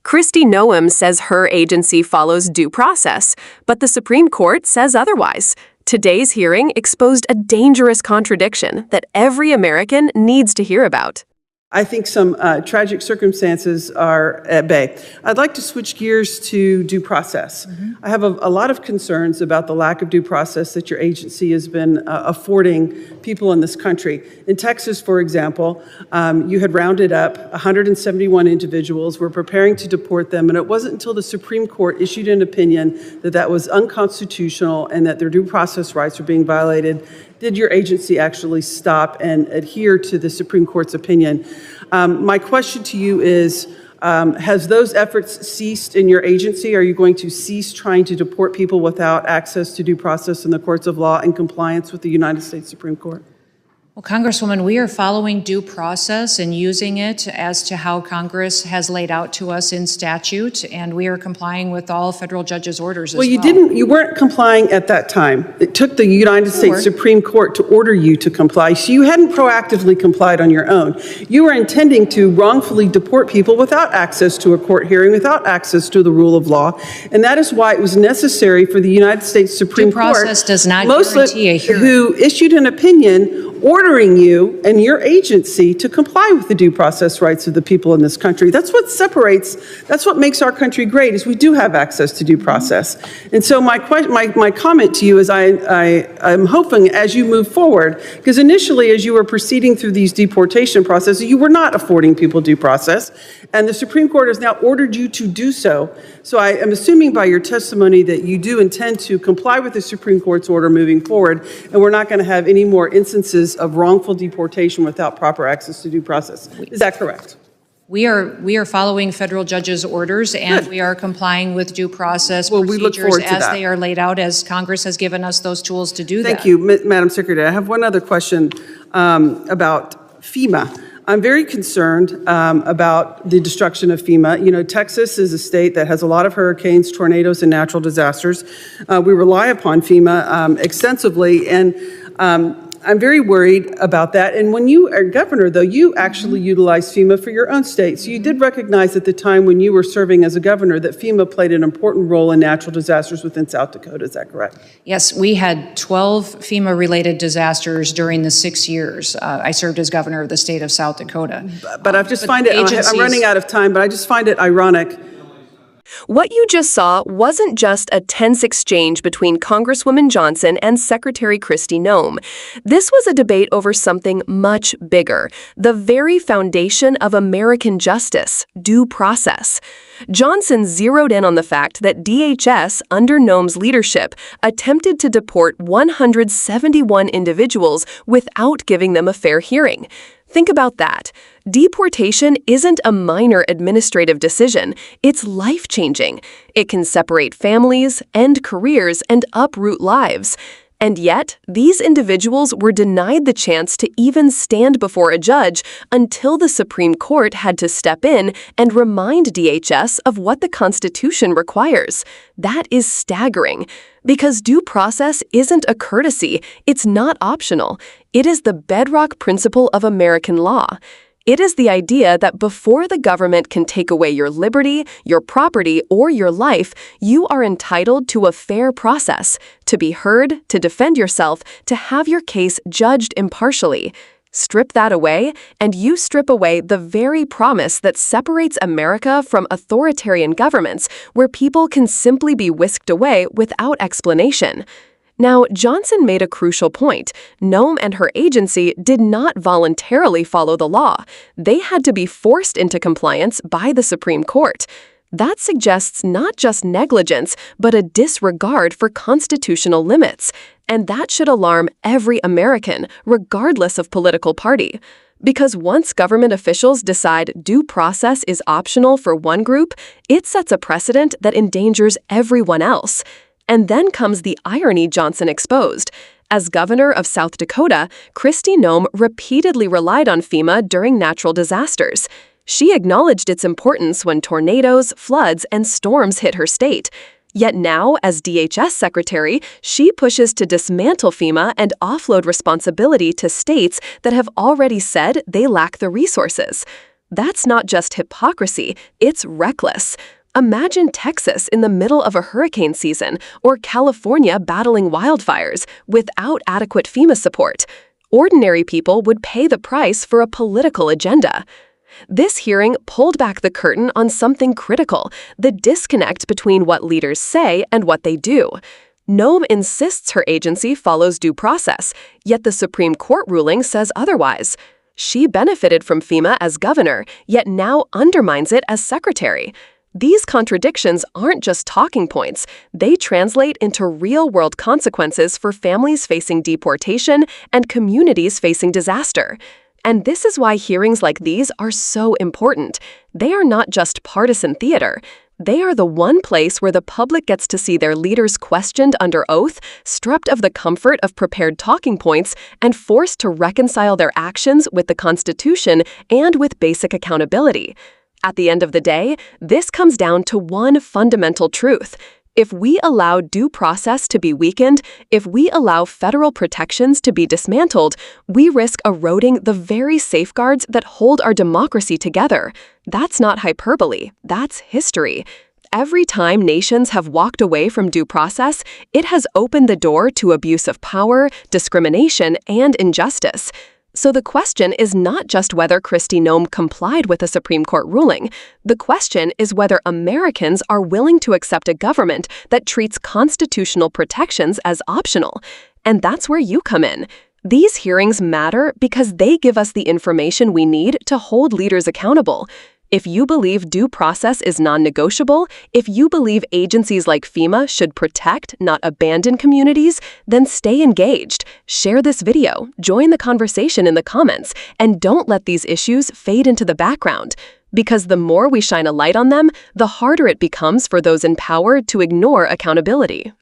Kristi Noem says her agency follows due process, but the Supreme Court says otherwise. Today's hearing exposed a dangerous contradiction that every American needs to hear about. I think some tragic circumstances are at bay. I'd like to switch gears to due process. I have a lot of concerns about the lack of due process that your agency has been affording people in this country. In Texas, for example, you had rounded up 171 individuals, were preparing to deport them, and it wasn't until the Supreme Court issued an opinion that that was unconstitutional and that their due process rights were being violated. Did your agency actually stop and adhere to the Supreme Court's opinion? My question to you is, has those efforts ceased in your agency? Are you going to cease trying to deport people without access to due process in the courts of law in compliance with the United States Supreme Court? Well, Congresswoman, we are following due process and using it as to how Congress has laid out to us in statute, and we are complying with all federal judges' orders as well. Well, you weren't complying at that time. It took the United States Supreme Court to order you to comply, so you hadn't proactively complied on your own. You were intending to wrongfully deport people without access to a court hearing, without access to the rule of law, and that is why it was necessary for the United States Supreme Court, due process does not guarantee a hearing, who issued an opinion ordering you and your agency to comply with the due process rights of the people in this country. That's what makes our country great, is we do have access to due process. And so my comment to you is I'm hoping as you move forward, because initially as you were proceeding through these deportation processes, you were not affording people due process, and the Supreme Court has now ordered you to do so. So I am assuming by your testimony that you do intend to comply with the Supreme Court's order moving forward, and we're not going to have any more instances of wrongful deportation without proper access to due process. Is that correct? We are following federal judges' orders, and Good. We are complying with due process Well, we look procedures forward to as that. they are laid out, as Congress has given us those tools to do that. Thank you, Madam Secretary. I have one other question about FEMA. I'm very concerned about the destruction of FEMA. You know, Texas is a state that has a lot of hurricanes, tornadoes, and natural disasters. We rely upon FEMA extensively, and I'm very worried about that. And when you are governor, though, you actually utilized FEMA for your own state. So you did recognize at the time when you were serving as a governor that FEMA played an important role in natural disasters within South Dakota. Is that correct? Yes, we had 12 FEMA-related disasters during the 6 years I served as governor of the state of South Dakota. But I just find it, I'm running out of time, but I just find it ironic. What you just saw wasn't just a tense exchange between Congresswoman Johnson and Secretary Kristi Noem. This was a debate over something much bigger, the very foundation of American justice, due process. Johnson zeroed in on the fact that DHS, under Noem's leadership, attempted to deport 171 individuals without giving them a fair hearing. Think about that. Deportation isn't a minor administrative decision. It's life-changing. It can separate families, end careers, and uproot lives. And yet, these individuals were denied the chance to even stand before a judge until the Supreme Court had to step in and remind DHS of what the Constitution requires. That is staggering. Because due process isn't a courtesy, it's not optional. It is the bedrock principle of American law. It is the idea that before the government can take away your liberty, your property, or your life, you are entitled to a fair process, to be heard, to defend yourself, to have your case judged impartially. Strip that away, and you strip away the very promise that separates America from authoritarian governments where people can simply be whisked away without explanation. Now, Johnson made a crucial point. Noem and her agency did not voluntarily follow the law. They had to be forced into compliance by the Supreme Court. That suggests not just negligence, but a disregard for constitutional limits. And that should alarm every American, regardless of political party. Because once government officials decide due process is optional for one group, it sets a precedent that endangers everyone else. And then comes the irony Johnson exposed. As governor of South Dakota, Kristi Noem repeatedly relied on FEMA during natural disasters. She acknowledged its importance when tornadoes, floods, and storms hit her state. Yet now, as DHS secretary, she pushes to dismantle FEMA and offload responsibility to states that have already said they lack the resources. That's not just hypocrisy, it's reckless. Imagine Texas in the middle of a hurricane season or California battling wildfires without adequate FEMA support. Ordinary people would pay the price for a political agenda. This hearing pulled back the curtain on something critical, the disconnect between what leaders say and what they do. Noem insists her agency follows due process, yet the Supreme Court ruling says otherwise. She benefited from FEMA as governor, yet now undermines it as secretary. These contradictions aren't just talking points, they translate into real-world consequences for families facing deportation and communities facing disaster. And this is why hearings like these are so important. They are not just partisan theater. They are the one place where the public gets to see their leaders questioned under oath, stripped of the comfort of prepared talking points, and forced to reconcile their actions with the Constitution and with basic accountability. At the end of the day, this comes down to one fundamental truth. If we allow due process to be weakened, if we allow federal protections to be dismantled, we risk eroding the very safeguards that hold our democracy together. That's not hyperbole, that's history. Every time nations have walked away from due process, it has opened the door to abuse of power, discrimination, and injustice. So the question is not just whether Kristi Noem complied with a Supreme Court ruling. The question is whether Americans are willing to accept a government that treats constitutional protections as optional. And that's where you come in. These hearings matter because they give us the information we need to hold leaders accountable. If you believe due process is non-negotiable, if you believe agencies like FEMA should protect, not abandon communities, then stay engaged. Share this video, join the conversation in the comments, and don't let these issues fade into the background. Because the more we shine a light on them, the harder it becomes for those in power to ignore accountability.